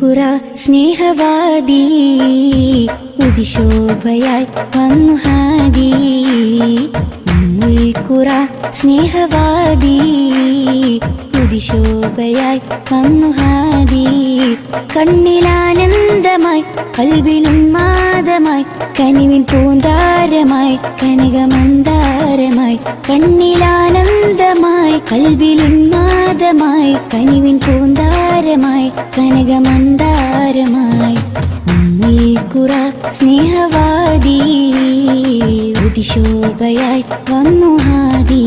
ഖുറ സ്നേഹവാദി ഉദിശോഭയായി വന്നു ഹാദി. ഖുറ സ്നേഹവാദി ഉദിശോഭയായി വന്നു ഹാദി. കണ്ണിലാനന്ദമായി കൽബിനുന്മാദമായി കനിവിൻ പൂന്താരമായി കനകമന്ദാരമായി. കണ്ണിലാനന്ദമായി കൽബിലുന്മാദമായി കനിവിൻ പൂന്താരമായി കനകമന്ദാരമായി. ഖുറ സ്നേഹവാദി ഉദിശോഭയായി വന്നു ഹാദി.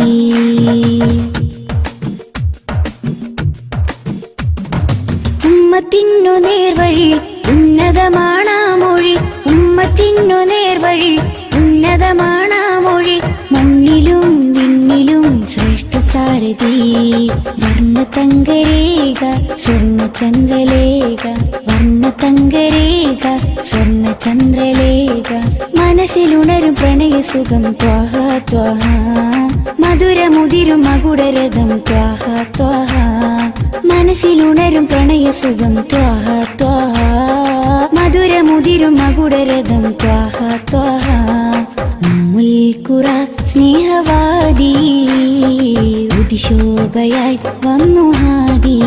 ഉമ്മത്തിനു നേർവഴി ഉന്നതമാണാ മൊഴി. ഉമ്മത്തിനു നേർവഴി ഉന്നതമാണാ മൊഴി. മണ്ണിലും വിണ്ണിലും ശ്രേഷ്ഠ സാരഥി. വർണ്ണതങ്കരേഖ സ്വർണ്ണചന്ദ്രലേഖ. വർണ്ണതങ്കരേഖ സ്വർണ്ണചന്ദ്രലേഖ. മനസ്സിലുണരും പ്രണയസുഖം ത്വാഹ ത്വാഹ. മധുരമുതിരും മകുടരഥം ത്വാഹ ത്വാഹ. മനസ്സിലുണരും പ്രണയസുഖം ത്വാഹ ത്വാഹ. മധുരമുതിരും മകുടരഥം ത്വാഹ ത്വാഹ. ഖുറ സ്നേഹവാദി ഉദിശോഭയായി വന്നു ഹാദി.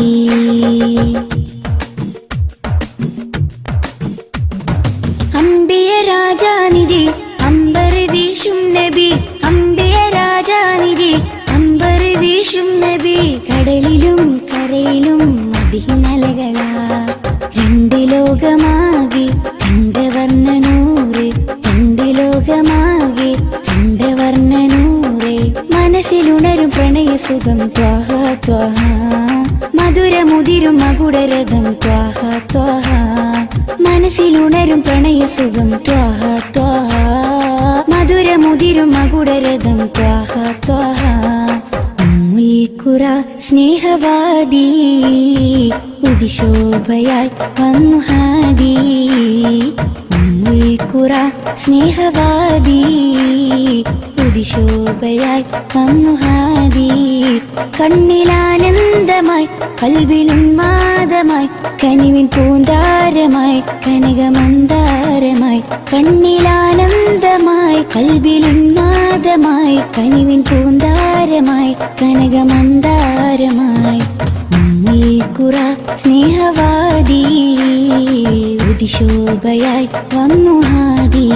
അംബിയ രാജാനിധി അമ്പർ വീശും നബി. അംബിയ രാജാനിധി അമ്പർ വീശും നബി. കടലിലും കരയിലും മദീനലകളാ. രണ്ട് ലോകമാകെ രണ്ട് വർണ്ണനൂറ്. രണ്ട് ലോകമാകെ രണ്ട് വർണ്ണനൂറ്. മനസ്സിലുണരും പ്രണയസുഖം ത്വാഹ ത്വാഹ. മധുരമുതിരും മകുടരഥം ത്വാഹ ത്വാഹ. മനസ്സിലുണരും പ്രണയസുഖം ത്വാഹ ത്വാഹ. മധുരമുതിരും മകുടരഥം ത്വാഹ ത്വാഹ. ഖുറ സ്നേഹവാദി ഉദിശോഭയായി വന്നു ഹാദി. ഖുറ സ്നേഹവാദി ഉദിശോഭയായി വന്നു ഹാദി. കണ്ണിലാനന്ദമായി കൽബിനുന്മാദമായി കനിവിൻ പൂന്താരമായി കനകമന്ദാരമായി. കണ്ണിലാനന്ദമായി കൽബിലുന്മാദമായി കനിവിൻ പൂന്താരമായി കനകമന്ദാരമായി. ഖുറ സ്നേഹവാദി ഉദിശോഭയായി വന്നു ഹാദി.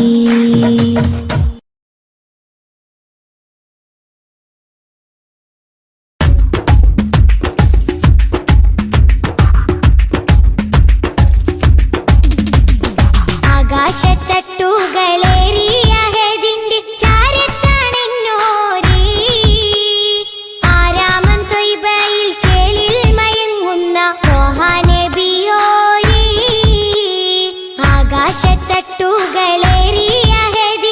ആകാശത്തട്ടുകളേറിയ ഹദി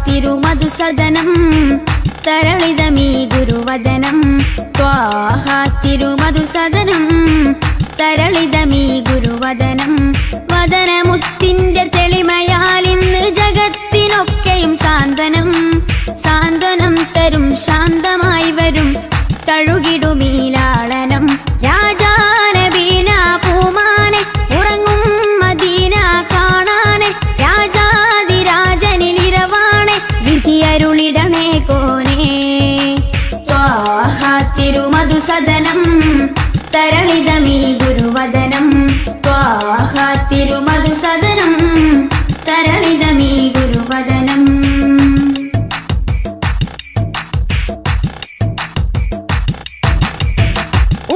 തിരുമധുസദനം തരളിതമീ ഗുരുവദനം ത്വാഹ തിരുമധുസദനം തരളിതമീ ഗുരുവദനം വദനമുത്തിന്റെ തെളിമയാൽ ഇന്ന് ജഗത്തിനൊക്കെയും സാന്ത്വനം സാന്ത്വനം തരും ശാന്തമായി വരും തഴുകിടുമീലാളനം രാജാനബീന പൂമാനെ ഉറങ്ങും മദീന കാണാനെ രാജാതിരാജനിലിരവാണെ വിധിയരുളിടണേ കോനേ ത്വാഹ തിരുമധുസദനം തരളിതമീ ഗുരുവദനം ത്വാഹ തിരുമധുസദനം തരളിതമീ ഗുരുവദനം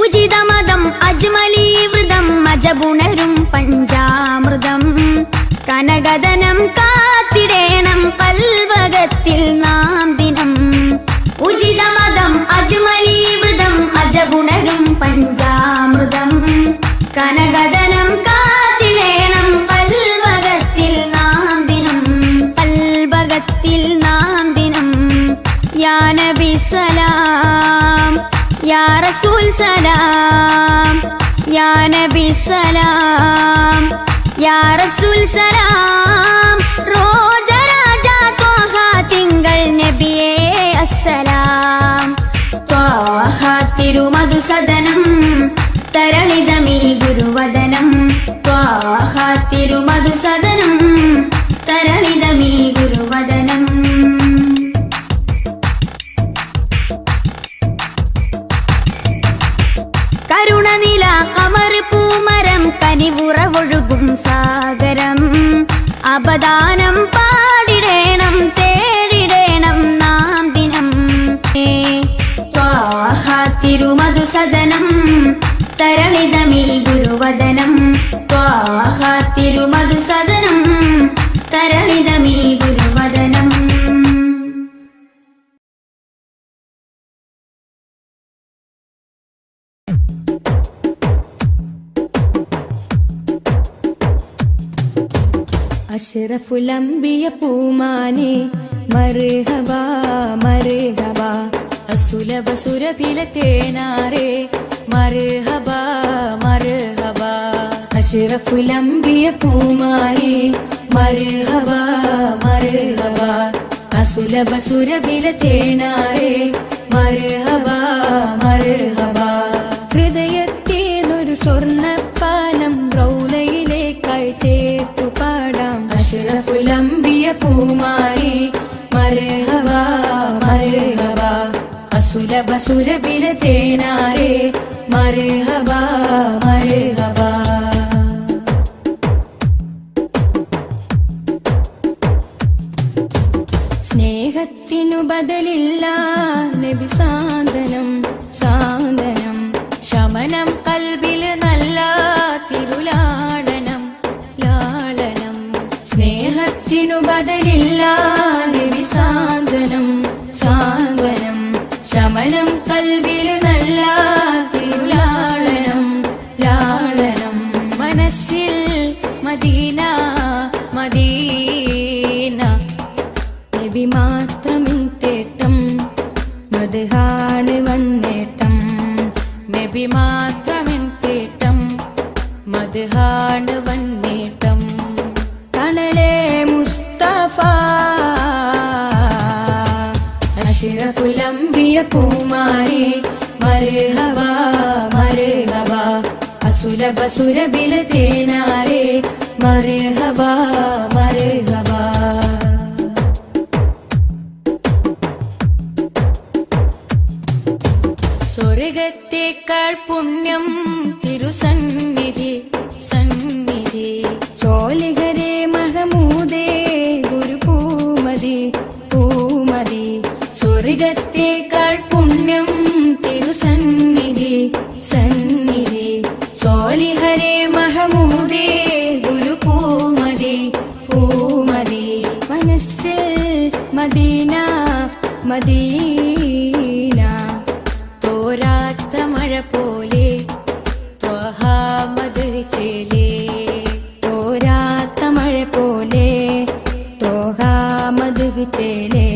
ഉചിതമതം അജ്മലീവൃതം അജബുണരും പഞ്ചാമൃതം കനകദനം കാത്തിടേണം കൽവകത്തിൽ നാം ദിനം ഉചിതമതം അജ്മലീവൃതം അജബുണരും പഞ്ചാമൃതം കനകദനം കാത്തിടേണം കൽവകത്തിൽ നാം ദിനം കൽവകത്തിൽ നാം ദിനം യാ നബി സലാം യാ റസൂൽ സലാം യാ നബി സലാം യാ റസൂൽ സലാം റോജ രാജ ത്വാഹ തിങ്കൾ നബിയേ അസ്സലാം ത്വാഹ തിരുമധുസദനം തരളിതമീ ഗുരുവദനം ത്വാഹ തിരുമധുസദനം തരളിതമീ ഗുരുവദനം കരുണനില കമർ പൂമരം കനിവുറവൊഴുകും സാഗരം അപദാനം പാടിടേണം തേടിടേണം നാം ദിനം ത്വാഹ തിരുമധുസദനം തരളിതമീ ഗുരുവദനം ത്വാഹ തിരുമധുസദനം തരളിതമീ ഗുരുവദനം അഷ്റഫുൽ അംബിയ പൂമാനെ മർഹബാ മർഹബാ അസുലഭ സുരഭില തേനാരെ മർഹബാ മർഹബാ അഷ്റഫുൽ അംബിയ പൂമാനെ മർഹബാ മർഹബാ അസുലഭ സുരഭില തേനാരെ മർഹബാ മർഹബാ ഹൃദയത്തേനൊരു സ്വർണ്ണപ്പാലം റൗലയിലേക്കായി ചേർത്തു പാടാം അഷ്റഫുൽ അംബിയ പൂമാരി മർഹബാ മർഹബാ അസുലഭ സുരഭില തേനാരെ മർഹബാ മർഹബാ സ്നേഹത്തിനു ബദലില്ല നബി സാന്ത്വനം സാന്ത്വനം ശമനം കൽബിൽ നല്ല തിരുലാളനം ലാളനം സ്നേഹത്തിനു ബദലില്ല നബി സാന്ത്വനം സാന്ത്വനം ശമനം കൽബിൽ നല്ല തിരുലാളനം ലാളനം മനസ്സിൽ മദീന മദീന നബി മാത്രമിൻ തേട്ടം മദ്ഹാണ് വന്നേട്ടം നബി മാത്രമിൻ തേട്ടം മദ്ഹാണ് വന്നേട്ടം തണലേ മുസ്തഫ അഷ്റഫുൽ അംബിയ പൂമാരി മർഹബാ മർഹബാ അസുലഭ സുരഭില തേനാരെ മർഹബാ മർഹബാ സ്വർഗത്തേക്കാൾ പുണ്യം തിരുസന്നിധി സന്നിധി ചോലിഹരേ മഹമൂദേ ഗുരു പൂമതി പൂമതി സ്വർഗത്തേക്കാൾ പുണ്യം തിരുസന്നിധി സന്നിധി ചോലിഹരേ മഹമൂദേ ഗുരു പൂമതി പൂമതി മനസ്സിൽ മദീന മദീന തോരാത്ത മഴ പോലെ ത്വഹ മദർ ചേലേ തോരാത്ത മഴ പോലെ ത്വഹ മദർ മധു ചേലേ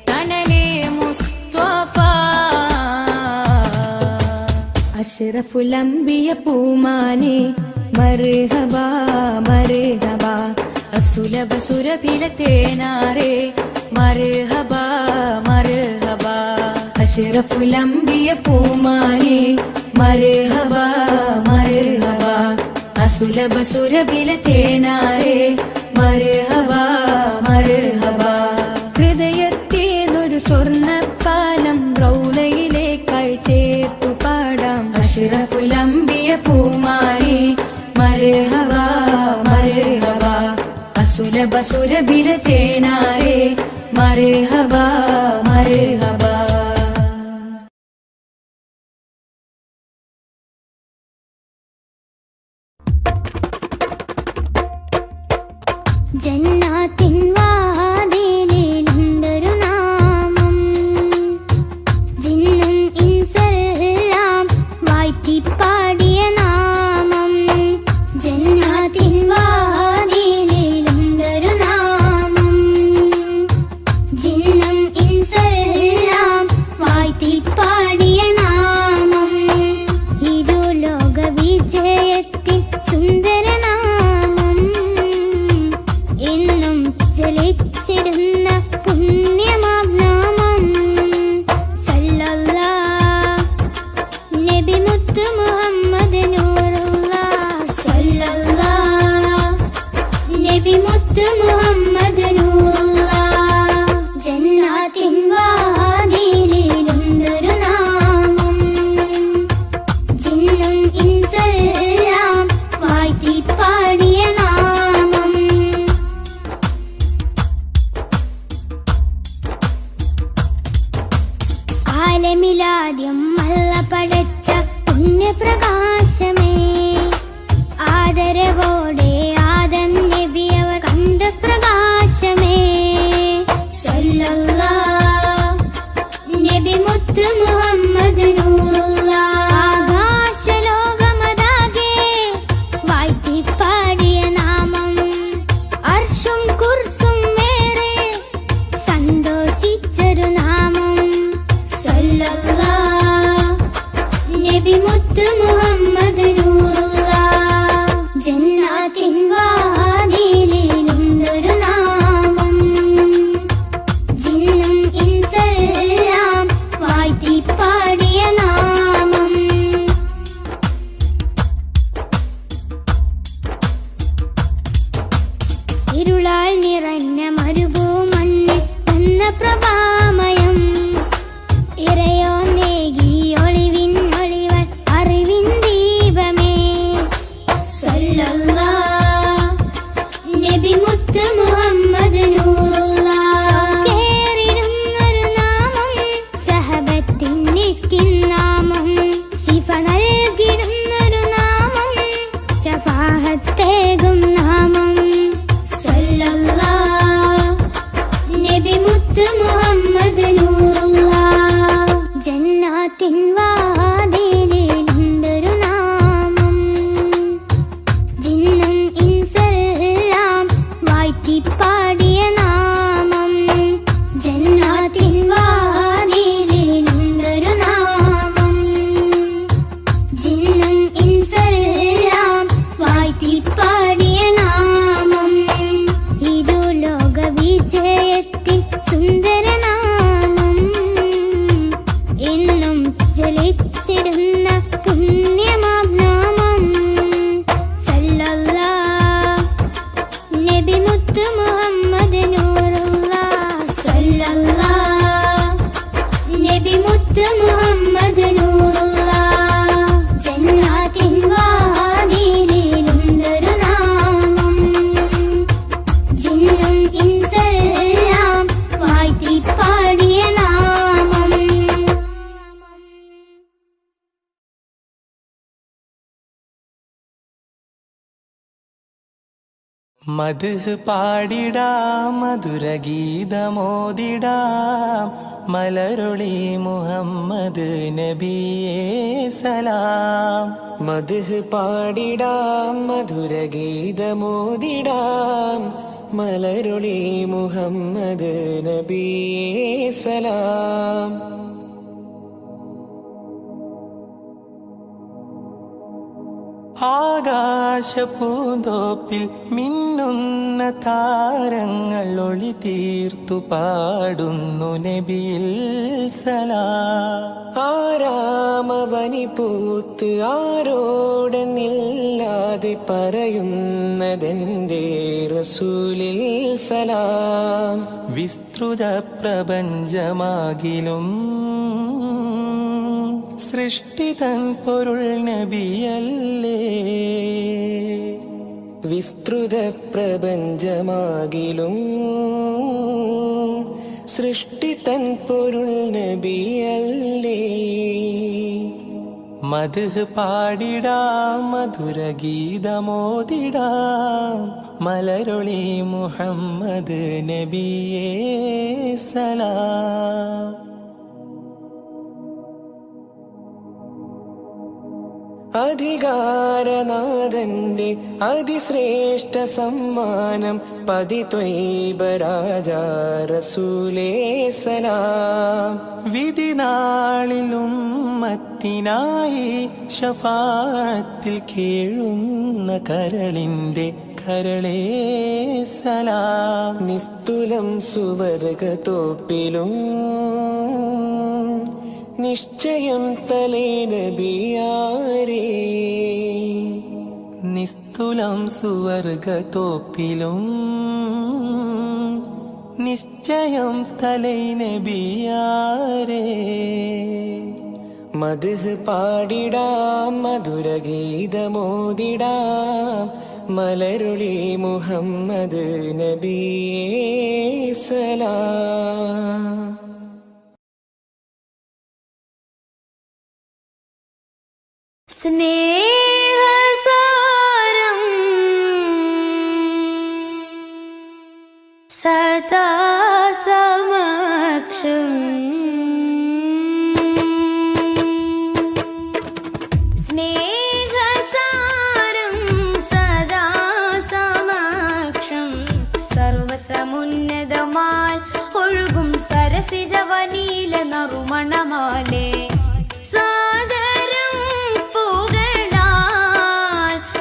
തണലേ മുസ്തഫ അഷ്റഫുൽ അംബിയ പൂമാനെ മർഹബാ മർഹബാ അസുലഭ സുരഭില തേനാരേ മർഹബാ മർഹബാ അഷ്റഫുൽ അംബിയ പൂമാനെ മർഹബാ മർഹബാ അസുലഭ സുരഭില തേനാരേ മർഹബാ മർഹബാ ഹൃദയത്തേതൊരു സ്വർണ്ണപ്പാലം റൗലയിലേക്കായി ചേർത്തു പാടാം അഷ്റഫുൽ അംബിയ പൂമാനെ മർഹബാ മർഹബാ അസുലഭ സുരഭില തേനാരേ മർഹബാ മർഹബാ ജന്നാത്തിൻ വാതിലിലുണ്ടൊരു നാമം ജിന്നും ഇൻസെല്ലാം വാഴ്ത്തിപ്പാടിയ നാമം ജന്നാത്തിൻ വാതിലിലുണ്ടൊരു നാമം ജിന്നും ഇൻസെല്ലാം വാഴ്ത്തിപ്പാടിയ നാമം ഇരുലോക വിജയത്തിൻ സുന്ദര എന്നും ജലിച്ചിടുന്ന പുണ്യമാം നാമം സല്ലല്ലാഹ് നബി മുത്ത് മുഹമ്മദ് നൂറുല്ലാഹ് സല്ലല്ലാഹ് നബി മുത്ത് മുഹമ്മദ് നൂറുല്ലാഹ് ജന്നാത്തിൻ വാതിലിലുണ്ടൊരു നാമം ജിന്നും ഇൻസെല്ലാം വാഴ്ത്തിപ്പാടിയ നാമം ആലമിലാദ്യം അല്ല പടച്ച പുണ്യപ്രകാശമേ ആദരവോടെ ആദം നബി അവർ കണ്ട പ്രകാശമേ സല്ലല്ലാഹ് നബി മുത്ത് മുഹമ്മദ് നൂറുല്ലാഹ് ആകാശലോകമതാകെ വാഴ്ത്തിപ്പാടിയ നാമം അർശും കുർസും മേറെ സന്തോഷിച്ചൊരു നാമം സല്ലല്ലാഹ് നബി മുത്ത് മുഹമ്മദ് നൂറുല്ലാഹ് ജന്നാത്തിൻ വാതിലിലുണ്ടൊരു നാമം ജിന്നും ഇൻസെല്ലാം വാഴ്ത്തിപ്പാടിയ നാമം ഇരുളാൽ നിറഞ്ഞ മരുഭൂമണ്ണിൽ വന്ന പ്രഭാമയം ഇറയോ നേകി ഒളിവിൻ ഒളിവൻ അറിവിൻ ദീപമേ സല്ലല്ലാഹ് നബി മുത്ത് മുഹമ്മദ് നൂറുല്ലാഹ് കേറിടുന്നൊരു നാമം സഹബത്തിൻ നിഷ്കിൻ നാമം ശിഫ നൽകിടുന്നൊരു നാമം ശഫാഹത്തേകും നാമം സല്ലല്ലാഹ് നബി മുത്ത് മുഹമ്മദ് നൂറുല്ലാഹ് ജന്നാത്തിൻ വാതിലിലുണ്ടൊരു നാമം ജിന്നും ഇൻസെല്ലാം വാഴ്ത്തിപ്പാടിയ നാമം ജന്നാത്തിൻ വാതിലിലുണ്ടൊരു നാമം ജിന്നും ഇൻസെല്ലാം വാഴ്ത്തിപ്പാടിയ നാമം ഇരുലോക വിജയത്തിൻ സുന്ദര നാമം എന്നും ജലിച്ചിടുന്ന പുണ്യമാം നാമം സല്ലല്ലാഹ് നബി മുത്ത് മുഹമ്മദ് നൂറുല്ലാഹ് സല്ലല്ലാഹ് നബി മുത്ത് മുഹമ്മദ് നൂറുല്ലാഹ് ജന്നാത്തിൻ വാതിലിലുണ്ടൊരു നാമം ജിന്നും ഇൻസെല്ലാം വാഴ്ത്തിപ്പാടിയ നാമം മദ്ഹ് പാടിടാം മധുരഗീതമോദിടാം മലരൊളി മുഹമ്മദ് നബിയേ സലാം. മദ്ഹ് പാടിടാം മധുരഗീതമോദിടാം മലരുളി മുഹമ്മദ് നബിയേ സലാം. ആകാശപൂന്തോപ്പിൽ മിന്നുന്ന താരങ്ങൾ ഒളി തീർത്തു പാടുന്നു നബിയിൽ സലാം. ആരാമവനി പൂത്ത് ആരോടെന്നില്ലാതെ പറയുന്നതെൻ്റെ റസൂലിൽ സലാം. വിസ്തൃത പ്രപഞ്ചമാകിലും സൃഷ്ടിതൻ പൊരുൾ നബിയല്ലേ. വിസ്തൃത പ്രപഞ്ചമാകിലും സൃഷ്ടിതൻ പൊരുൾ നബിയല്ലേ. മദ്ഹ് പാടിടാം മധുരഗീതമോദിടാം മലരൊളി മുഹമ്മദ് നബിയേ സലാം. അധികാരനാഥന്റെ അതിശ്രേഷ്ഠ സമ്മാനം പതിത്വൈബ രാജാ റസൂലേ സലാം. വിധി നാളിലും മത്തിനായി ശഫാഅത്തിൽ കേഴുന്ന കരളിൻ്റെ കരളേ സലാം. നിസ്തുലം സുവർഗത്തോപ്പിലും നിശ്ചയം തലേ നബിയാരേ. നിസ്തുലം സുവർഗത്തോപ്പിലും നിശ്ചയം തലൈ നബിയാരേ. മദ്ഹ് പാടിടാം മധുരഗീതമോദിടാം മലരുളി മുഹമ്മദ് നബിയേ സലാം. സ്നേഹസാരം സദാ സമക്ഷം സ്നേഹസാരം സദാ സമക്ഷം സർവസമുന്നതമാൽ ഒഴുകും സരസിജവനീല നറുമണമാലേ.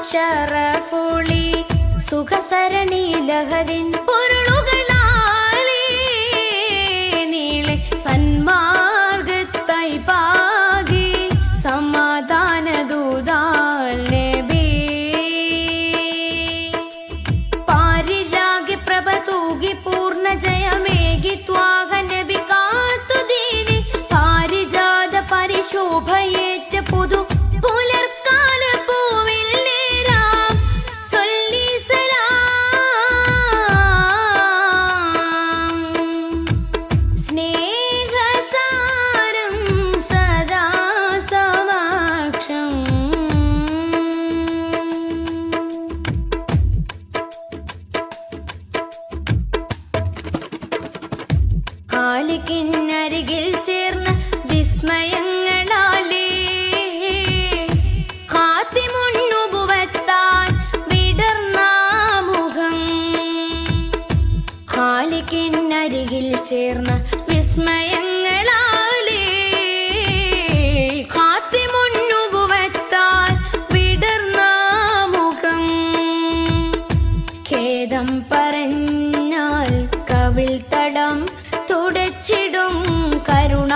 ശരഫുളി സുഖസരണി ലഹരിൻ പൊരുളുകളാലേ നീളെ സന്മാർഗത്തായി പാകി സമാധാന ദൂതാൽ നബി. പാരിലാകെ പ്രഭ തൂകി പൂർണ്ണ ജയമേകി ത്വാഹ നബി കാത്തുദീനി പാരിജാത പരിശോഭയേറ്റ പുതു പുലർക്കാല പൂവിൽ ിൽ ചേർന്ന് വിസ്മയങ്ങളാലേ ഖാതിമുന്നുബുവത്താൻ വിടർന്ന മുഖം. ഖാലിക്കിനരികിൽ ചേർന്ന വിസ്മയങ്ങളാലേ ഖാതിമുന്നുബുവത്താൻ വിടർന്ന മുഖം. ഖേദം പറഞ്ഞാൽ കവിൾ തടം തുടച്ചിടും കരുണാർദ്രമായി.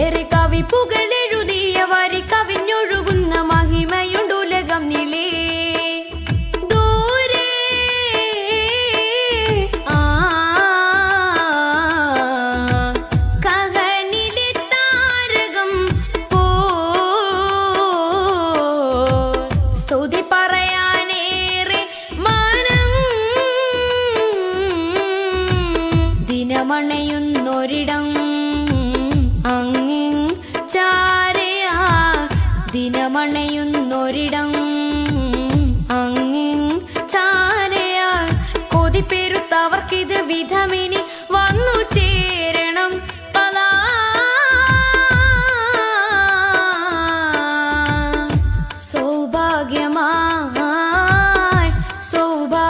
ഏറെ കവിപ്പുകളെഴുതിയ വരി കവിഞ്ഞൊഴുകുന്ന മഹിമയുണ്ടുലകം നിലേ. ദൂരെ കഹനിലെ താരകം പോ സ്തുതി പറയാനേറെ മാനം. ദിനമണയുന്നൊരിടം അങ്ങിൻ ചാരയാ. ദിനമണയുന്നൊരിടം അങ്ങിൻ ചാരയാ. കൊതിപ്പെരുത്തവർക്കിത് വിധമിനി വന്നു ചേരണം. പലാ സൗഭാഗ്യമായി സൗഭാഗ്യ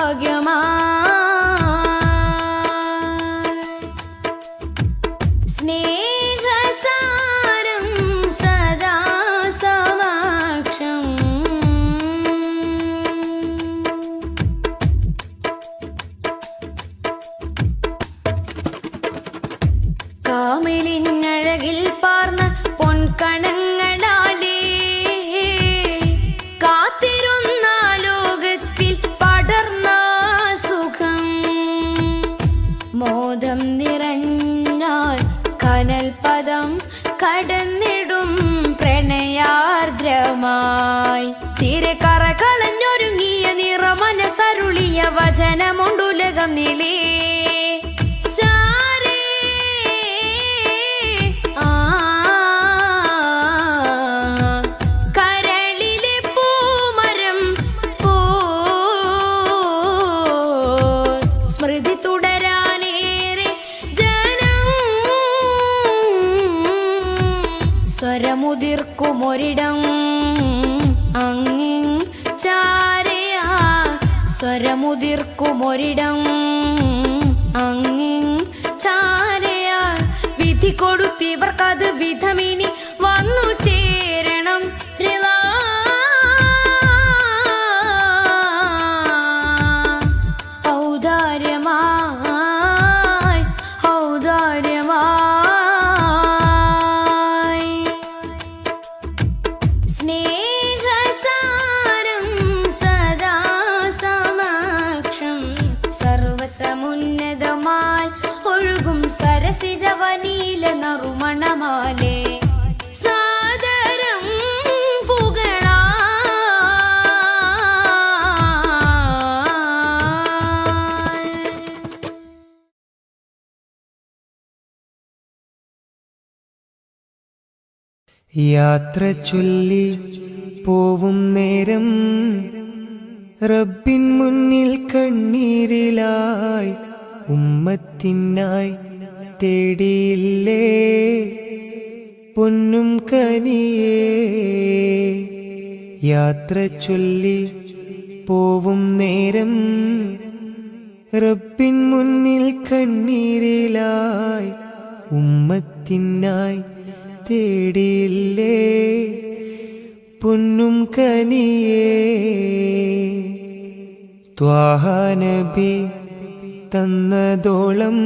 മോദം നിറഞ്ഞാൽ കനൽപദം കടന്നിടും പ്രണയാർദ്രമായി തിരക്കറ കളഞ്ഞൊരുങ്ങിയ നിറമനസരുളിയ വചനമുണ്ടുലകം നിലേ സ്വരമുതിർക്കുമൊരിടം അങ്ങിൻ ചാരയാ സ്വരമുതിർക്കുമൊരിടം അങ്ങിൻ ചാരയാ വിധി കൊടുത്തിവർക്കത് വിധമിനി വന്നു ചേരണം ഔദാര്യമായി ഔദാര്യമായി സ്നേഹസാരം സദാ സമക്ഷം സർവസമുന്നതമായി ഒഴുകും സരസിജവനീല നറുമണമാലേ സാദരം പുകളാ യാത്ര ചൊല്ലി പോവും നേരം റബ്ബിൻ മുന്നിൽ കണ്ണീരിലായി ഉമ്മത്തിനായി തേടിയില്ലേ പൊന്നും കനിയേ. യാത്ര ചൊല്ലി പോവും നേരം റബ്ബിൻ മുന്നിൽ കണ്ണീരിലായി ഉമ്മത്തിനായി തേടിയില്ലേ പൊന്നും കനിയേ. ത്വാഹ നബി തന്നതോളം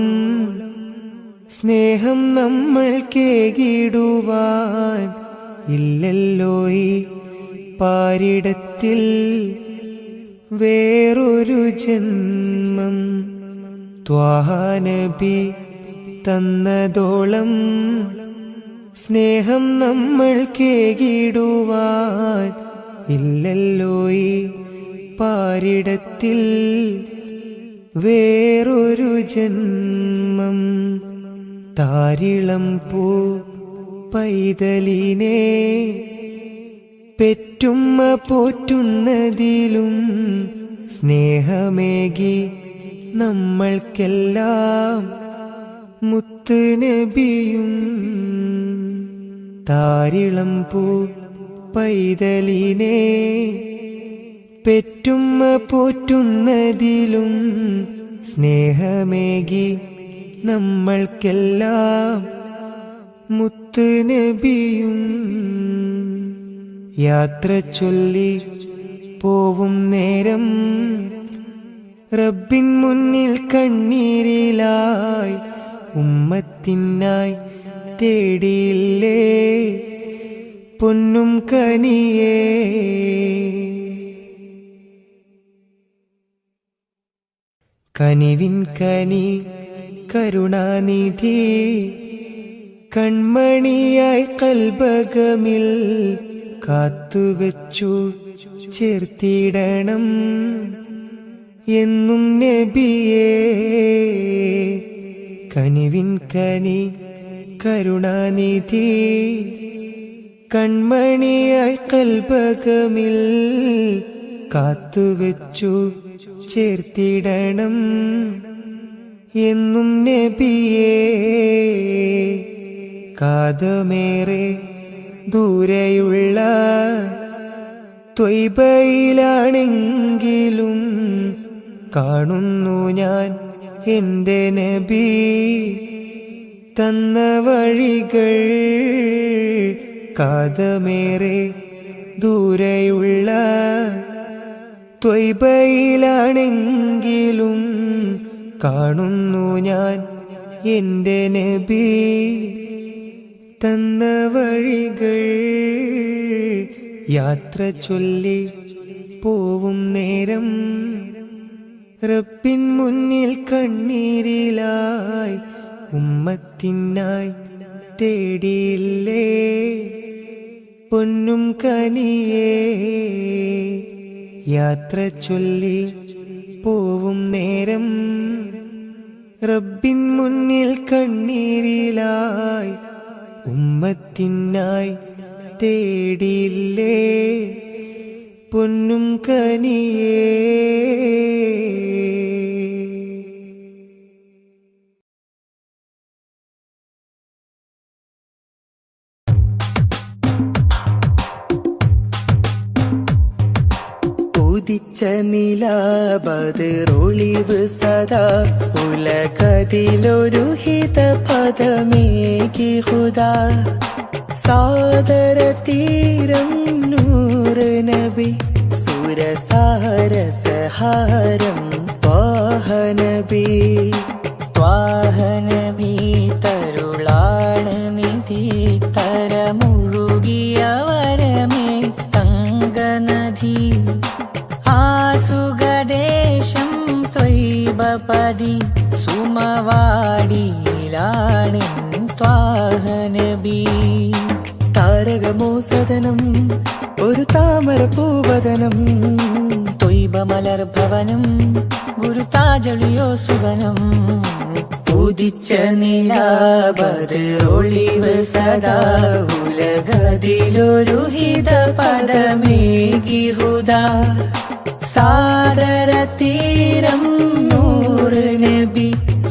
സ്നേഹം നമ്മൾ കേകിടുവാൻ ഇല്ലല്ലോ ഈ പാരിടത്തിൽ വേറൊരു ജന്മം. ത്വാഹ നബി തന്നതോളം സ്നേഹം നമ്മൾ കേകിടുവാൻ ഇല്ലല്ലോ ഈ പാരിടത്തിൽ വേറൊരു ജന്മം. താരിളം പൂ പൈതലിനെ പെറ്റുമ്മ പോറ്റുന്നതിലും സ്നേഹമേകി നമ്മൾക്കെല്ലാം മുത്ത് നബിയും. താരിളം പൂ പൈതലിനെ പെറ്റുമ്മ പോറ്റുന്നതിലും സ്നേഹമേകി നമ്മൾക്കെല്ലാം മുത്ത് നബിയും. യാത്ര ചൊല്ലി പോവും നേരം റബ്ബിൻ മുന്നിൽ കണ്ണീരിലായി ഉമ്മത്തിനായി തേടിയില്ലേ പൊന്നും കനിയേ. കനിവിൻ കനി കരുണാനിധി കൺമണിയായി കൽബകമിൽ കാത്തുവച്ചു ചേർത്തിടണം എന്നും നബിയേ. കനിവിൻ കനി കരുണാനിധി കൺമണിയായി കൽബകമിൽ കാത്തുവച്ചു ചേർത്തിടണം എന്നും നബിയേ. കാതമേറെ ദൂരെയുള്ള ത്വയ്ബയിലാണെങ്കിലും കാണുന്നു ഞാൻ എൻ്റെ നബി തന്ന വഴികൾ. കാതമേറെ ദൂരെയുള്ള ത്വയ്ബയിലാണെങ്കിലും കാണുന്നു ഞാൻ എൻ്റെ നബി തന്ന വഴികൾ. യാത്ര ചൊല്ലി പോവും നേരം റബ്ബിൻ മുന്നിൽ കണ്ണീരിലാ ഉമ്മത്തിനായി തേടിയില്ലേ പൊന്നും കനിയേ. യാത്ര ചൊല്ലി പോവും നേരം റബ്ബിൻ മുന്നിൽ കണ്ണീരിലായി ഉമ്മത്തിനായി തേടിയില്ലേ പൊന്നും കനിയേ. ഉദിച്ച നിലാബദ്റൊളിവ് സദാ ഉലകതിലൊരു ഹിത പദമേകി ഹുദാ. സാദര തീരം നൂറ് നബി സുരസാര സഹാരം ത്വാഹനബി. ത്വാഹനബി തരുളാണ് നിധി തരമുഴുകിയ വരമേ തങ്കനദി. ആസുഖദേശം ത്വയ്ബപതി സുമവാടിയിലാണ് ത്വാഹനബി. താരകമോ സദനം ഒരു താമര പൂവദനം ത്വയ്ബ മലർഭവനം ഗുരുതാജളിയോ സുവനം. ഉദിച്ച നിലാബദ്റൊളിവ് സദാ ഉലകതിലൊരു ഹിത പദമേകി ഹുദാ. സാദര തീരം നൂറ് നബി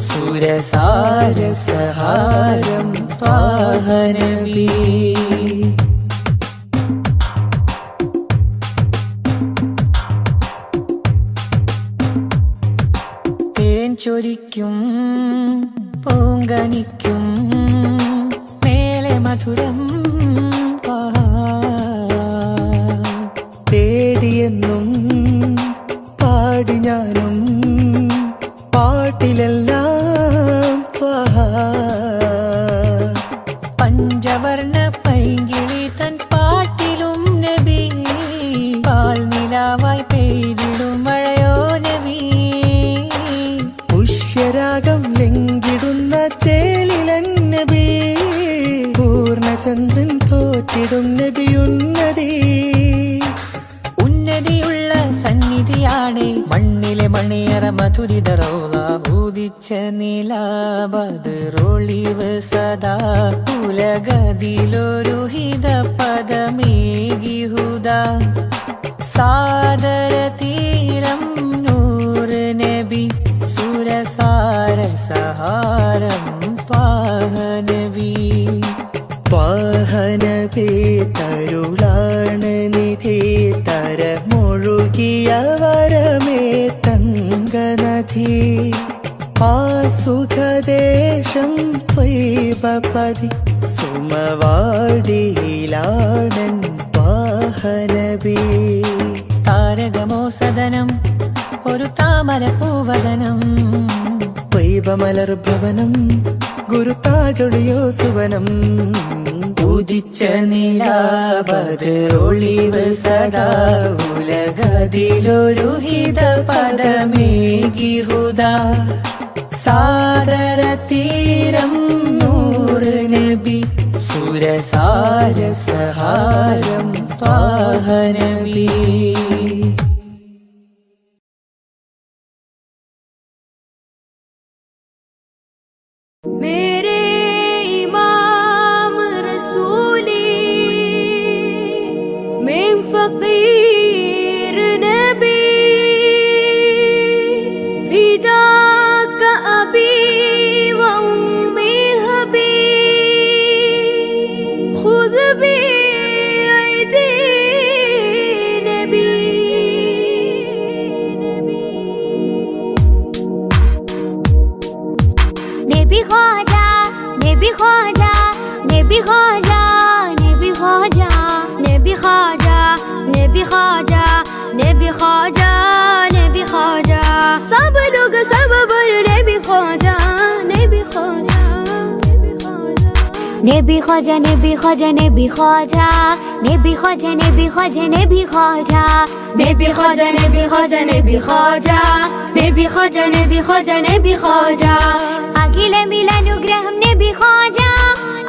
സുരസാര സഹാരം ത്വാഹനബി. തേൻ ചൊരിക്കും പൂങ്കനിക്കും മേലെ മധുരം തേടിയെന്നും പാടി ഞാനും പാട്ടിലെല്ലാം പഞ്ചവർണ്ണ പൈങ്കിളി തൻ പാട്ടിലും നബി പാൽ നിലാവായി പെയ്തിടും മഴയോ നബി. പുഷ്യരാഗം ലംഘിടുന്ന ചേലിലൻ നബി പൂർണ്ണചന്ദ്രൻ തോറ്റിടും നബി ഉന്നതി. ഉന്നതിയുള്ള സന്നിധിയാണ് മണ്ണിലെ മണിയറ മധുരിത റൗള. ഉദിച്ച നിലാബദ്റൊളിവ് സദാ ഉലകതിലൊരു ഹിത പദമേകി ഹുദാ. സാദര തീരം നൂറ് നബി സുരസാര സഹാരം ത്വാഹനബി. ത്വാഹനബി തരുളാണ് നിധി തരമൊഴുകിയ വരമേ തങ്കനദി. ആസുഖദേശം ത്വയ്ബപതി സുമവാടിയിലാണൻ ത്വാഹനബി. താരകമോ സദനം ഒരു താമര പൂവദനം ത്വയ്ബ മലർഭവനം ഗുരുതാജൊളിയോ സുവനം. ഉദിച്ച നിലാബദ്റൊളിവ് സദാ ഉലകതിലൊരു ഹിത പദമേകി ഹുദാ. സാദര തീരം നൂറ് നബി സുരസാര സഹാരം ത്വാഹനബി. मेरे इमाम रसूली मैं फकीर नबी फिदा का अबी व उम्मी हबी खुद भी ऐदी नबी. नबी ख्वाजा नबी ख्वाजा नबी ख्वाजा नबी ख्वाजा नबी ख्वाजा नबी ख्वाजा नबी ख्वाजा नबी ख्वाजा सब लोग सब बर नबी ख्वाजा नबी ख्वाजा नबी ख्वाजा नबी ख्वाजा नबी ख्वाजा नबी ख्वाजा नबी ख्वाजा नबी ख्वाजा नबी ख्वाजा नबी ख्वाजा नबी ख्वाजा नबी ख्वाजा नबी ख्वाजा नबी ख्वाजा अखिल मिलानुग्रहम नबी ख्वाजा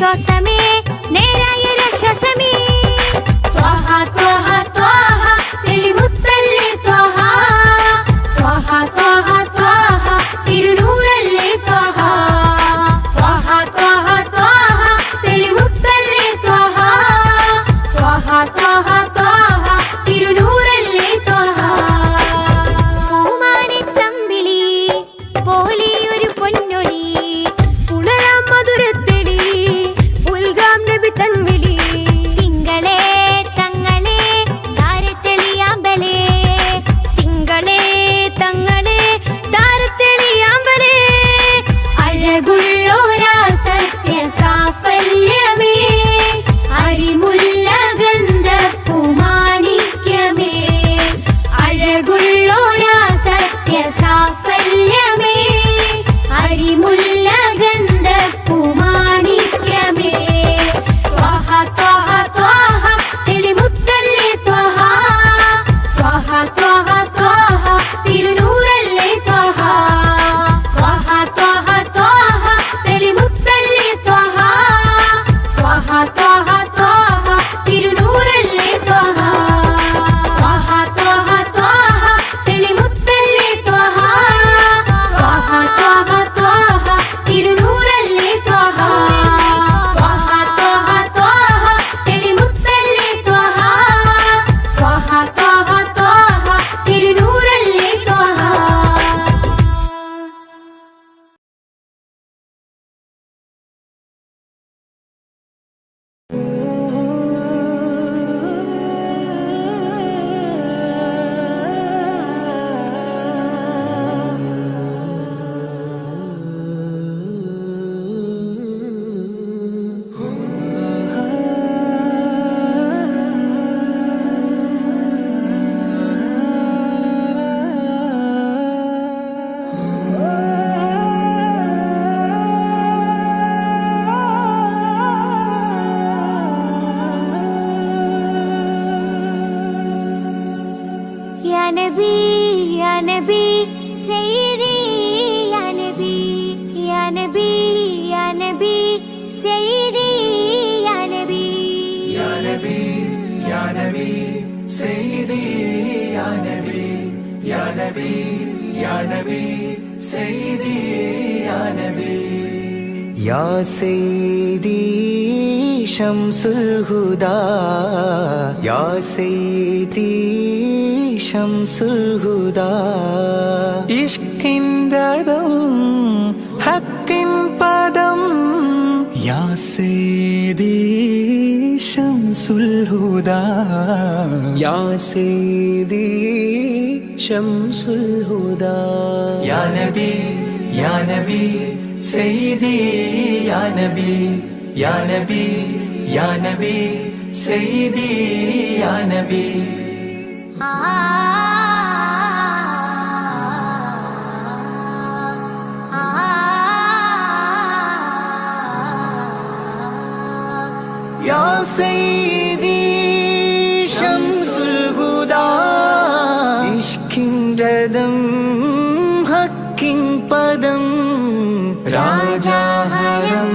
ശ്വാസമേ നേരായൊരാശ്വാസമേ ത്വഹ ത്വഹ ത്വഹ തെളിമുത്തല്ലേ ത്വഹ ത്വഹ ത്വഹ ത്വഹ തിരുനൂറല്ലേ ത്വഹ ത്വഹ ത്വഹ ത്വഹ തെളിമുത്തല്ലേ ത്വഹ ത്വഹ ത്വഹ ത്വഹ തിരുനൂറല്ലേ ത്വഹ പൂമാനിത്തമ്പിളി പോലെയൊരു പൊന്നൊളി ഉണരാം മധുരത്തെടി ഉൽഗാം നബി തൻവിളി തിങ്കളേ തങ്ങളെ താരത്തെളിയാമ്പലേ തിങ്കളേ തങ്ങളെ താരത്തെളിയാമ്പലേ അഴകുള്ളോരാ സത്യ സാഫല്യമേ അരിമുല്ല ഗന്ധപ്പുമാണിക്യമേ അഴകുള്ളോരാ സത്യ സാഫല്യമേ അരിമുല്ല ഗന്ധപ്പുമാണിക്യമേ ത്വഹ ത്വഹ ത്വഹ തെളിമുത്തല്ലേ ത്വഹ ത്വഹ ത്വഹ ത്വഹ തിരുനൂറല്ലേ ത്വഹ ത്വഹ ത്വഹ ത്വഹ തെളിമുത്തല്ലേ ത്വഹ ത്വഹ ത്വഹ ത്വഹ തിരുനൂറല്ലേ ത്വഹ ത്വഹ ത്വഹ ത്വഹ തെളിമുത്തല്ലേ ത്വഹ ത്വഹ ത്വഹ ത്വഹ തിരുനൂറല്ലേ ത്വഹ ത്വഹ ത്വഹ ത്വഹ തെളിമുത്തല്ലേ ത്വഹ ത്വഹ ത്വഹ ത്വഹ തിരുനൂറല്ലേ ത്വഹ യാ നബി സയ്യിദി യാ നബി യാ നബി യാ നബി സയ്യിദി യാ നബി യാ നബി യാ നബി സയ്യിദി യാ നബി യാ നബി യാ നബി സയ്യിദി യാ നബി യാ സയ്യിദി ശംസുൽ ഹുദാ യാ സയ്യിദി ശംസുൽ ഹുദാ ഇഷ്കിൻറദം ഹക്കിൻ പദം യാ സയ്യിദി ശംസുൽ ഹുദാ യാ സയ്യിദി ശംസുൽ ഹുദാ യാ നബി യാ നബി സയ്യിദി യാ നബി യാ നബി യാ നബി സയ്യിദി യാ നബി യാ സയ്യിദി ശംസുൽ ഹുദാ ഇഷ്കിൻറദം ഹക്കിൻ പദം രാജാഹരം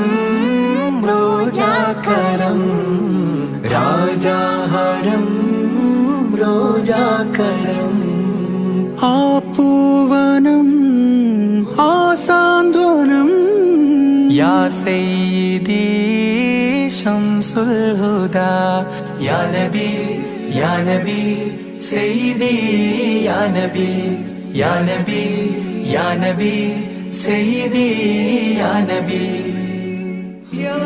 റോജാകരം രാജാഹരം റോജാകരം ആ പൂവനം ആ സാന്ത്വനം യാ സയ്യിദി ശംസുൽ ഹുദാ യാ നബി യാ നബി സയ്യിദി യാ നബി യാ നബി യാ നബി സയ്യിദി യാ നബി യാ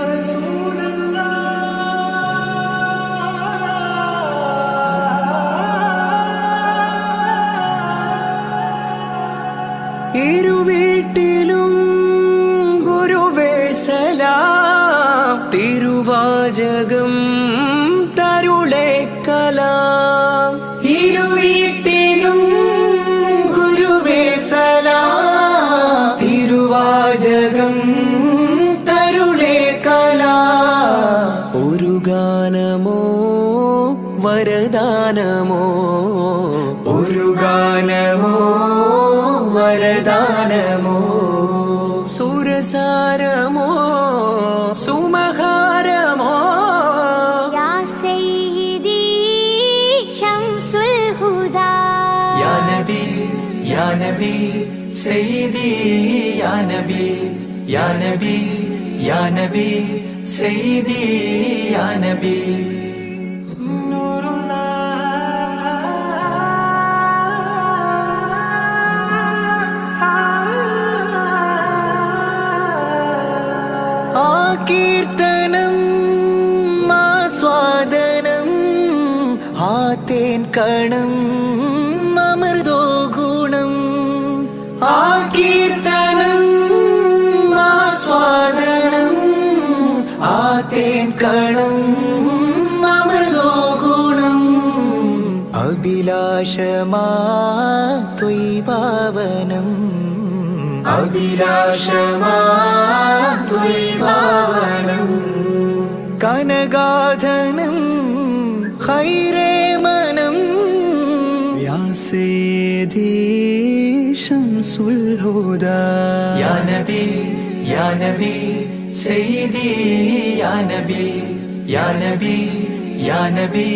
ഇരുവീട്ടിലും ഗുരുവേ സലാം തിരുവാചകം തരുളേ കലാം ഇരുവീട്ടിലും ഗുരുവേ സലാം തിരുവാചകം തരുളേ കലാം ഒരു ഗാനമോ വരദാനമോ ഒരു ഗാനമോ വരദാനമോ സുരസാരമോ സുമഹാ സയ്യിദി യാ നബി യാ നബി യാ നബി സയ്യിദി യാ നബി കീർത്തനം ആസ്വാദനം ആതേൻ കണം അമൃതോ ഗുണം ആ കീർത്തനം ആസ്വാദനം ആതേൻ കണം അമൃതോ ഗുണം അഭിലാഷമാ ത്വൈഭാവനം അഭിലാഷമാ ത്വൈഭാവനം കനകാധനം ഖൈറേ മനം യാ സയ്യിദി ശംസുൽ ഹുദാ യാ നബി യാ നബി സയ്യിദി യാ നബി യാ നബി യാ നബി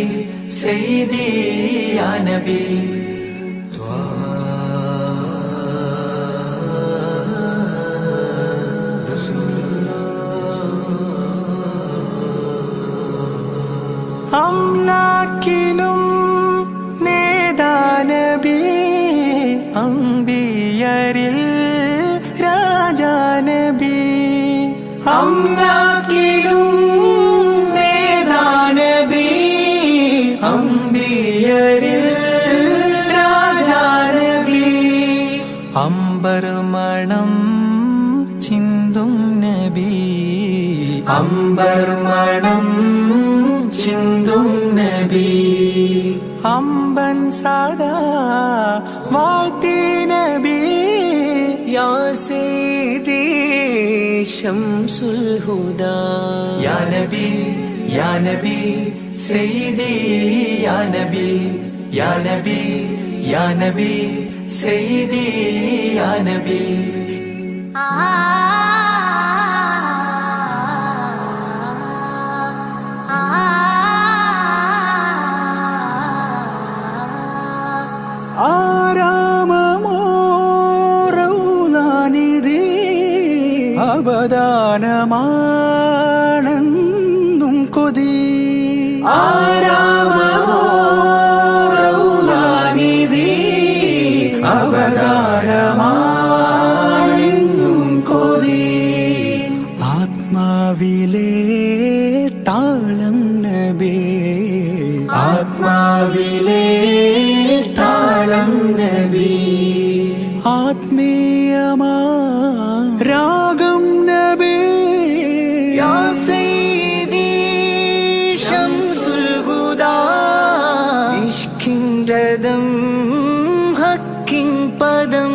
സയ്യിദി യാ നബി അംലാക്കിനും നേദാനബി അംബിയരിൽ രാജാനബി അംലാക്കിനും നേദാനബി അംബിയരിൽ രാജാനബി അംബർമണം ചിന്തും നബി അംബർമണം ചിന്തും നബി അമ്പൻ സദാ വാഴ്ത്തി നബി യാ സയ്യിദി ശംസുൽ ഹുദാ യാ നബി യാ നബി സയ്യിദി യാ നബി യാ നബി യാ നബി സയ്യിദി യാ നബി ആരാമമോ റൗലാനിധി അബദാനമാണെന്നും കൊതി ആരാമമോ റൗലാനിധി അബദാനമാണെന്നും കൊതി ആത്മാവിലെ താളം നബി ആത്മാവിലെ താളം നബി ആത്മീയമാ രാഗം നബി യാ സയ്യിദി ശംസുൽ ഹുദാ ഇഷ്കിൻ രഥം ഹക്കിൻ പദം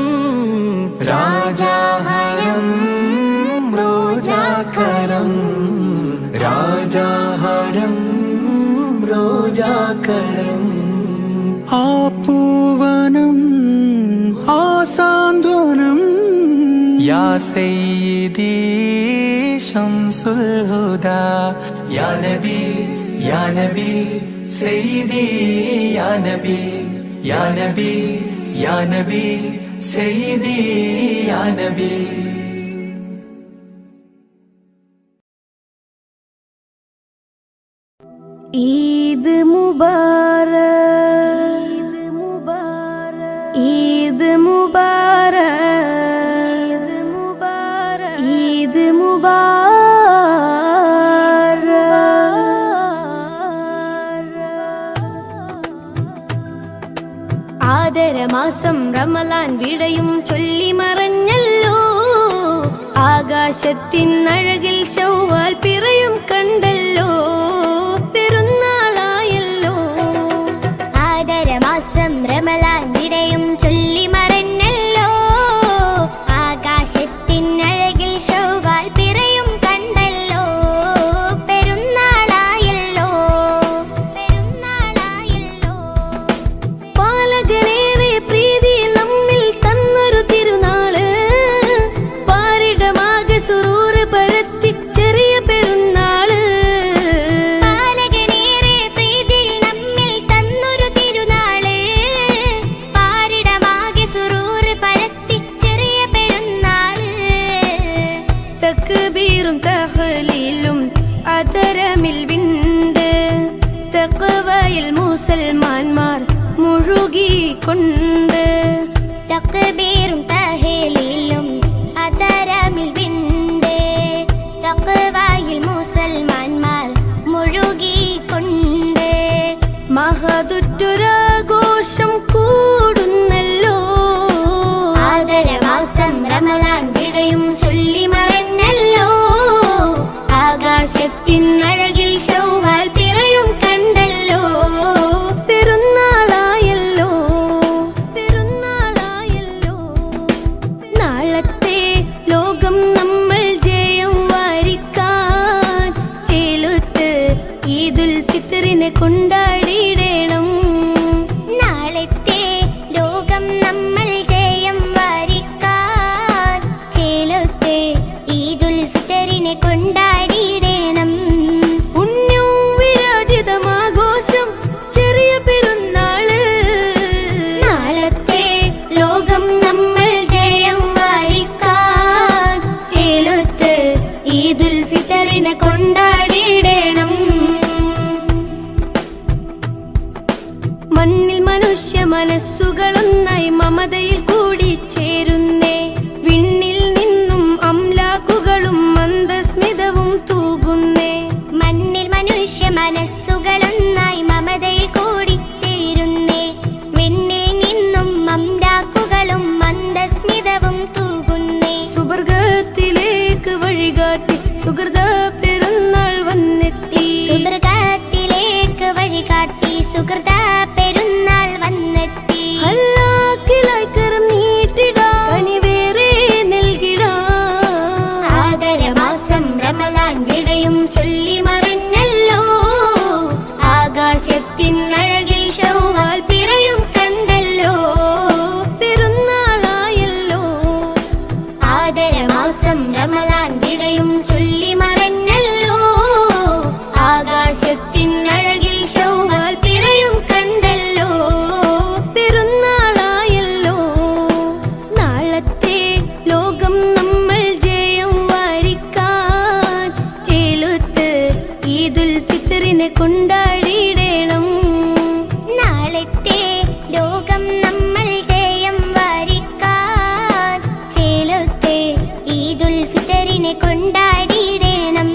രാജാഹരം റോജാകരം രാജാഹരം റോജാകരം ആ പൂവനം ആ സാന്ത്വനം യാ സയ്യിദി ശംസുൽ ഹുദാ യാ നബി യാ നബി സയ്യിദി യാ നബി യാ നബി യാ നബി സയ്യിദി യാ നബി ഈദ് മുബാരക് ഈദ് മുബാരക് ഈദ് മുബാരക് ആദരമാസം റമളാൻ വിടയും ചൊല്ലി മറഞ്ഞല്ലോ ആകാശത്തിൻ അഴകിൽ ശൗവാൽ പിറയും കണ്ടല്ലോ പെരുന്നാളായല്ലോ ആദരമാസം റമളാൻ വിടയും ചൊല്ലി മറഞ്ഞല്ലോ ആകാശത്തിൻ അഴകിൽ ശൗവാൽ പിറയും കണ്ടല്ലോ പെരുന്നാളായല്ലോ പെരുന്നാളായല്ലോ പാലകനേറെ പ്രീതി നമ്മിൽ തന്നൊരു തിരുനാള് പാരിടമാകെ സുറൂറ് പരത്തി ചെറിയ പെരുന്നാള് തക്ബീറും തഹ്ലീലും അതരമിൽ വിണ്ട് തഖ്വയിൽ മുസൽമാന്മാർ മുഴുകിക്കൊണ്ട് തക്ബീറും തഹ്ലീലും അതരമിൽ വിണ്ട് തഖ്വയിൽ മുസൽമാന്മാർ മുഴുകിക്കൊണ്ട് മഹദുറ്റൊരാഘോഷം കൂടുന്നല്ലോ ആദരമാസം റമളാൻ വിടയും ചൊല്ലി മറന്നല്ലോ ആകാശത്തിനഴകിൽ ശൗവാൽ പിറയും കണ്ടല്ലോ പെരുന്നാളായല്ലോ നാളത്തെ ലോകം നമ്മൾ ജയം വാരിക്കാൻ ചേലുത്ത് ഈദുൽ ഫിത്റിനെ കൊണ്ടാടിയിടണം നാളത്തെ ലോകം നമ്മൾ ജയം വാരിക്കാൻ ചേലത്തെ ഈദുൽ ഫിത്തറിനെ കൊണ്ടാടിയിടണം പുണ്യവും വിരാജിതമാഘോഷം ചെറിയ പെരുന്നാള് നാളത്തെ ലോകം നമ്മൾ ജയം വാരിക്കാൻ ചേലത്ത് ഈദുൽ ഫിത്തറിനെ കൊണ്ടാടിയിടണം മണ്ണിൽ മനുഷ്യ മനസ്സുകളൊന്നായി മമതയിൽ കൂടി ചേരുന്നേ വിണ്ണിൽ നിന്നും അംലാക്കുകളും മന്ദസ്മിതവും തൂകുന്നേ മണ്ണിൽ മനുഷ്യ മനസ്സുകളൊന്നായി മമതയിൽ കൂടി ചേരുന്നേ വിണ്ണിൽ നിന്നും അംലാക്കുകളും മന്ദസ്മിതവും തൂകുന്നേ സുവർഗത്തിലേക്ക് വഴികാട്ടി സുഹൃത പെരുന്നാൾ വന്നെത്തി സുവർഗത്തിലേക്ക് വഴികാട്ടി സുഹൃത പെരുന്നാൾ വന്നെത്തി ഹല്ലാക്കിലായി കരം നീട്ടിടാ കനിവേറെ നൽകിടാ ആദരമാസം റമളാൻ വിടയും ചൊല്ലി മറന്നല്ലോ ആകാശത്തിനഴകിൽ ശൗവാൽ പിറയും കണ്ടല്ലോ പെരുന്നാളായല്ലോ ആദരമാസം റമളാൻ വിടയും ചൊല്ലി മറന്നല്ലോ ആകാശത്തിനഴകിൽ ശൗവാൽ പിറയും കണ്ടല്ലോ പെരുന്നാളായല്ലോ നാളത്തെ ലോകം നമ്മൾ ജയം വാരിക്കാൻ ചേലുത്ത് ഈദുൽ ഫിത്റിനെ കൊണ്ടാടിയിടണം നാളത്തെ ലോകം നമ്മൾ ജയം വാരിക്കാൻ ചേലത്തെ ഈദുൽ ഫിത്തറിനെ കൊണ്ടാടിയിടണം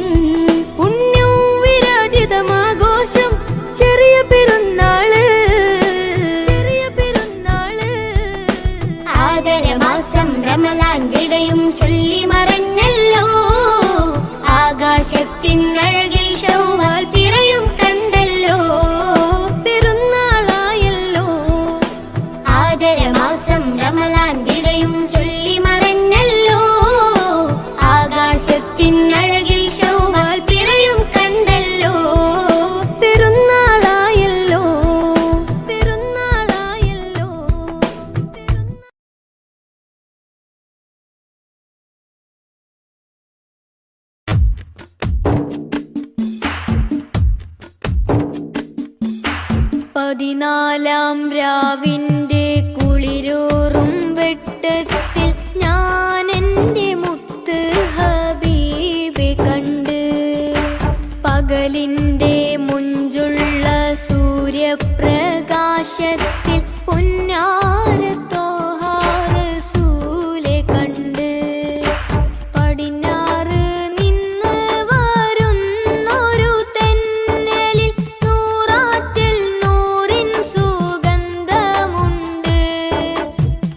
പുണ്യവും വിരാജിതമാഘോഷം ചെറിയ പെരുന്നാള് ആദരമാസം റമളാൻ വിടയും ചൊല്ലി മറന്നല്ലോ ആകാശത്തിനഴകിൽ ശൗവാൽ പിറയും കണ്ടല്ലോ പെരുന്നാളായല്ലോ ആദരമാസം റമളാൻ വിടയും ചൊല്ലി മറന്നല്ലോ ആകാശത്തിനഴകിൽ ശൗവാൽ പിറയും കണ്ടല്ലോ പെരുന്നാളായല്ലോ പതിനാലാം രാവിന്റെ കുളിരൂറും വെട്ടത്തിൽ ഞാൻ എൻ്റെ മുത്ത് ഹബീബെ കണ്ട് പകലിൻ്റെ മുഞ്ചുള്ള സൂര്യപ്രകാശത്തിൽ പുന്നാരത്തോഹ റസൂലെ കണ്ട് പടിഞ്ഞാറ് നിന്ന് വരുന്നൊരു തെന്നലിൽ നൂറാറ്റിൽ നൂറിൻ സുഗന്ധമുണ്ട്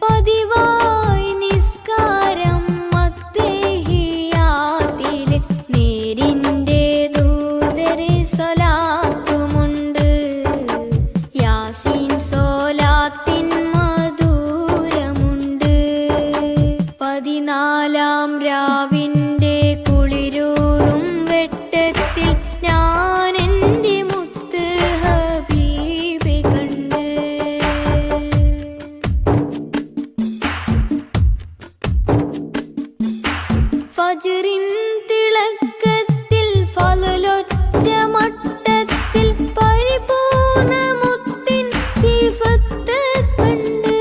പതിവായി നിസ്കാരം മത്തേഹിയാത്തില് നേരിൻ്റെ ദൂതരെ സ്വലാത്തുമുണ്ട് യാസീൻ സോലാത്തിൻ മധുരമുണ്ട് പതിനാലാം രാവിൻ്റെ കുളിരൂറും വെട്ടത്തിൽ ഞാൻ എൻ്റെ മുത്ത് ഹബീബെ കണ്ട് ഫജ്റിൻ തിളക്കത്തിൽ ഫളലൊറ്റ മട്ടത്തിൽ പരിപൂർണ മുത്തിൻ സിഫത്ത് കണ്ട്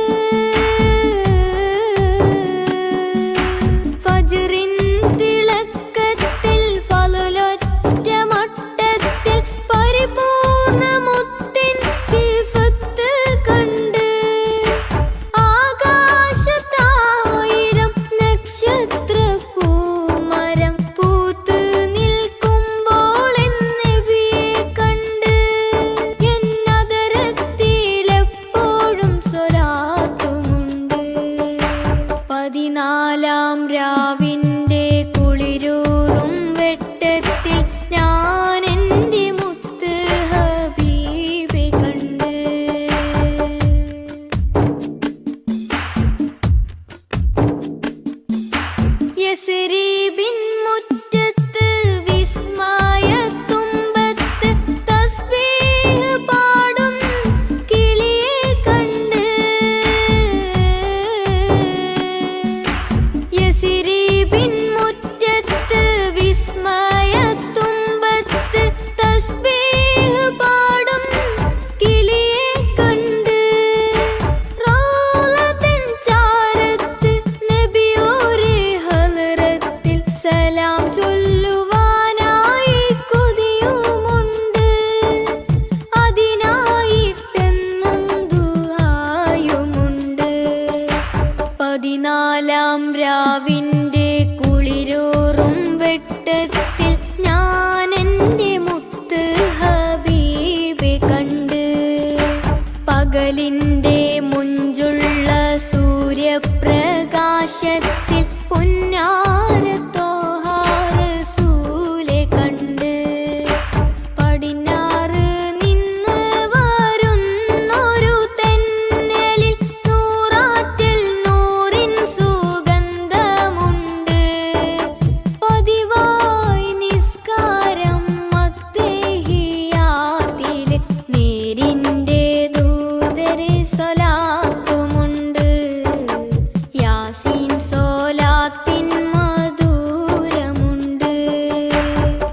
ഫജ്റിൻ തിളക്ക യസ്രീബിൻ മുറ്റത്ത് വിസ്മയത്തുമ്പത്ത് തസ്ബീഹ് പാടും കിളിയെ കണ്ട്. യസ്രീബിൻ മുറ്റത്ത് വിസ്മയത്തുമ്പത്ത് തസ്ബീഹ് പാടും കിളിയെ കണ്ട്. റൗളത്തിൻ ചാരത്ത് നബിയോരെ ഹളറത്തിൽ സലാം ചൊല്ലുവാനായി കൊതിയുമുണ്ട്. അതിനായിട്ടെന്നും ദുആയുമുണ്ട്. 14-ാം രാവിന്റെ കുളിരൂറും വെട്ടത്തിൽ ഞാൻ എൻ്റെ മുത്ത് ഹബീബെ കണ്ട്. പകലിന്റെ മുഞ്ചുള്ള സൂര്യപ്രകാശത്തിൽ പൊന്നാര ത്വാഹ റസൂലെ കണ്ട്. പടിഞ്ഞാറ് നിന്ന് വരുന്നൊരു തെന്നലിൽ നൂറാറ്റിൽ നൂറിൻ സുഗന്ധമുണ്ട്. പതിവായി നിസ്കാരം മത്തേഹിയാത്തില് നേരിന്റെ ദൂതരെ സ്വലാത്തുമുണ്ട്. യാസീൻ സ്വലാത്തിൻ മധുരമുണ്ട്.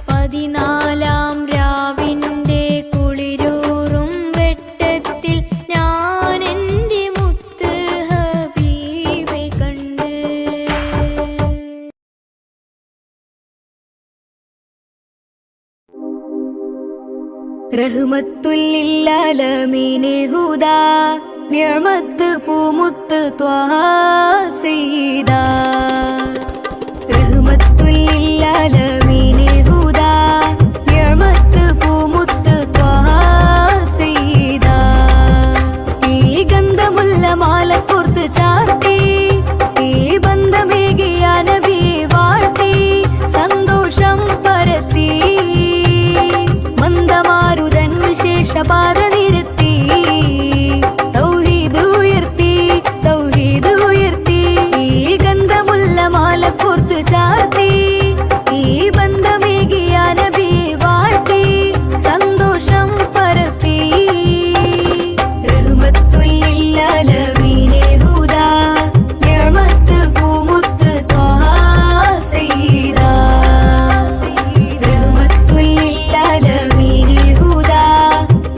14-ാം രാവിന്റെ കുളിരൂറും വെട്ടത്തിൽ ഞാൻ എൻ്റെ മുത്ത് ഹബീബെ കണ്ട്. റഹ്മത്തുല്ലിൽ-ആലമീനെ ഹുദാ നിഅമത്ത് പൂമുത്ത് ത്വാഹ സയ്യിദാ. റഹ്മത്തുല്ലിൽ-ആലമീനെ ഹുദാ നിഅമത്ത് പൂമുത്ത് ത്വാഹ സയ്യിദാ. ഈ ഗന്ധമുള്ള മാല കോർത്ത് ചാർത്തി ഈ ബന്ധമേകിയ നബിയെ വാഴ്ത്തി സന്തോഷം പരത്തി. മന്ദമാരുതൻ വിശേഷപാത നിരത്തി തൗഹീദ് ഉയർത്തി തൗഹീദ് ഉയർത്തി. ഈ ഗന്ധമുള്ള മാല കോർത്ത് ചാർത്തി ഈ ബന്ധമേകിയ നബിയെ വാഴ്ത്തി സന്തോഷം പരത്തി. റഹ്മത്തുല്ലിൽ-ആലമീനെ ഹുദാ നിഅമത്ത് പൂമുത്ത് ത്വാഹ സയ്യിദാ. റഹ്മത്തുല്ലിൽ-ആലമീനെ ഹുദാ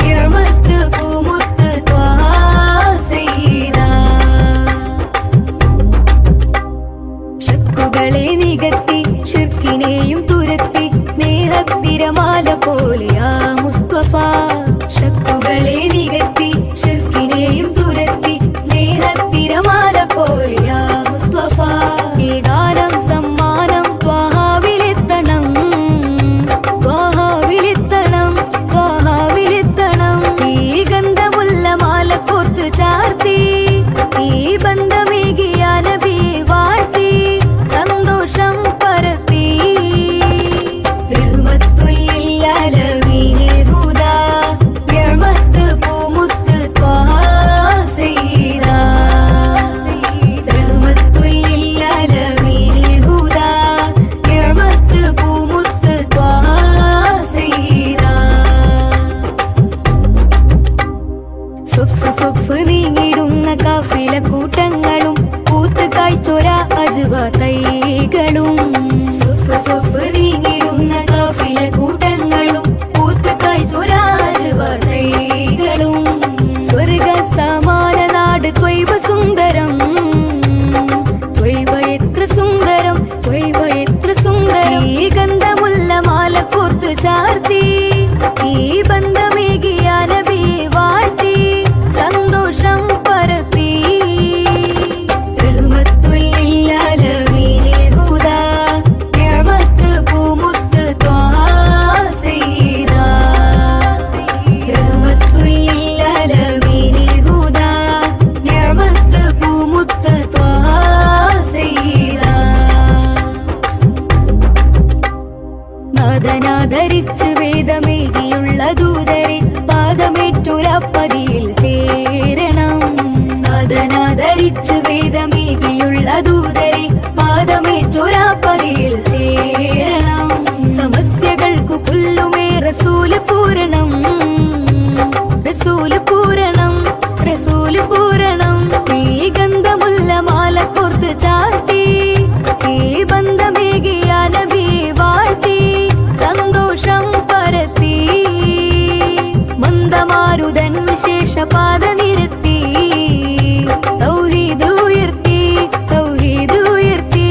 നിഅമത്ത് പൂമുത്ത് ത്വാഹ സയ്യിദാ. ശക്കുകളെ നികത്തി ശിർക്കിനെയും തുരത്തി സ്നേഹത്തിരമാല പോലെയാ മുസ്തഫ. ശക്കുകളെ നികത്തി ശിർക്കിനെയും തുരത്തി സ്നേഹത്തിരമാല പോലെയാ മുസ്തഫ. ഈ ഗാനം സമ്മാനം ത്വാഹാവിലെത്തണം ത്വാഹാവിലെത്തണം ത്വാഹാവിലെത്തണം. ഈ ഗന്ധമുള്ള മാല കോർത്ത് ചാർത്തി ഈ ബന്ധമേകിയ നബിയെ വാഴ്ത്തി സന്തോഷം പരത്തി. റഹ്മത്തുല്ലിൽ-ആലമീനെ ഹുദാ നിഅമത്ത് പൂമുത്ത് ത്വാഹ സയ്യിദാ. റഹ്മത്തുല്ലിൽ-ആലമീനെ ഹുദാ നിഅമത്ത് പൂമുത്ത് ത്വാഹ സയ്യിദാ. സ്വഫ് സ്വഫ് നീങ്ങിടുന്ന കാഫില കൂട്ടങ്ങളും പൂത്ത് കായ്ച്ചൊര അജ്വ തൈകളും. സ്വഫ് സ്വഫ് നീങ്ങിടുന്ന കാഫില കൂട്ടങ്ങളും പൂത്ത് കായ്ച്ചൊര അജ്വ തൈകളും. സ്വർഗ സമാന നാട് ത്വയ്ബ സുന്ദരം ത്വയ്ബ എത്ര സുന്ദരം ത്വയ്ബ എത്ര സുന്ദരം. ഈ ഗന്ധമുള്ള മാല കോർത്ത് ചാർത്തി ഈ ബന്ധമേകിയ നബിയെ വാഴ്ത്തി സന്തോഷം പരത്തി. റഹ്മത്തുല്ലിൽ-ആലമീനെ ഹുദാ നിഅമത്ത് പൂമുത്ത് ത്വാഹ സയ്യിദാ. റഹ്മത്തുല്ലിൽ-ആലമീനെ ഹുദാ നിഅമത്ത് പൂമുത്ത് ത്വാഹ സയ്യിദാ. നാദനാദരിച്ച് വേദമേകിയുള്ള ദൂതരെ പാദമേറ്റൊരപ്പതിയിൽ ചേരണം. നാദനാദരിച്ച് വേദമേകിയുള്ള ദൂതരെ പാദ ബന്ധമേറ്റൊരാപ്പതിയിൽ ചേരണം സമസ്യകൾക്കു പുല്ലുമേ റസൂല് പൂരണം റസൂല് പൂരണം റസൂല് പൂരണം ഈ ഗന്ധമുല്ല മാല കോർത്ത് ചാർത്തി ഈ ബന്ധമേകിയ നബി വാഴ്ത്തി സന്തോഷം പരത്തി മന്ദമാരുതൻ വിശേഷ പാത നിരത്തി തൗഹീദ് ഉയർത്തി തൗഹീദ് ഉയർത്തി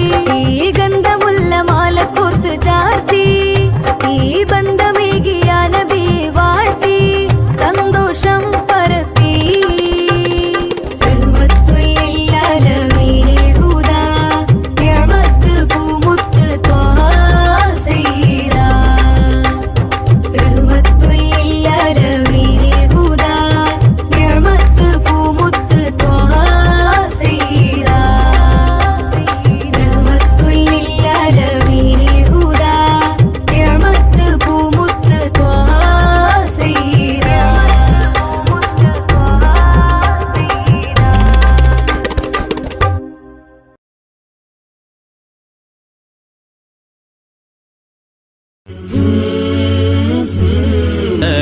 ഈ ഗന്ധമുല്ല മാല കോർത്ത് ചാർത്തി ഈ ബന്ധമേകിയ നബി വാഴ്ത്തി സന്തോഷം പരത്തി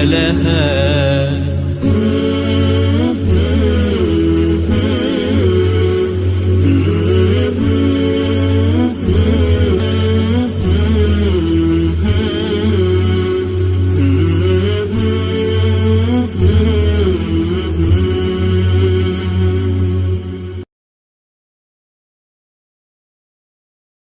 لها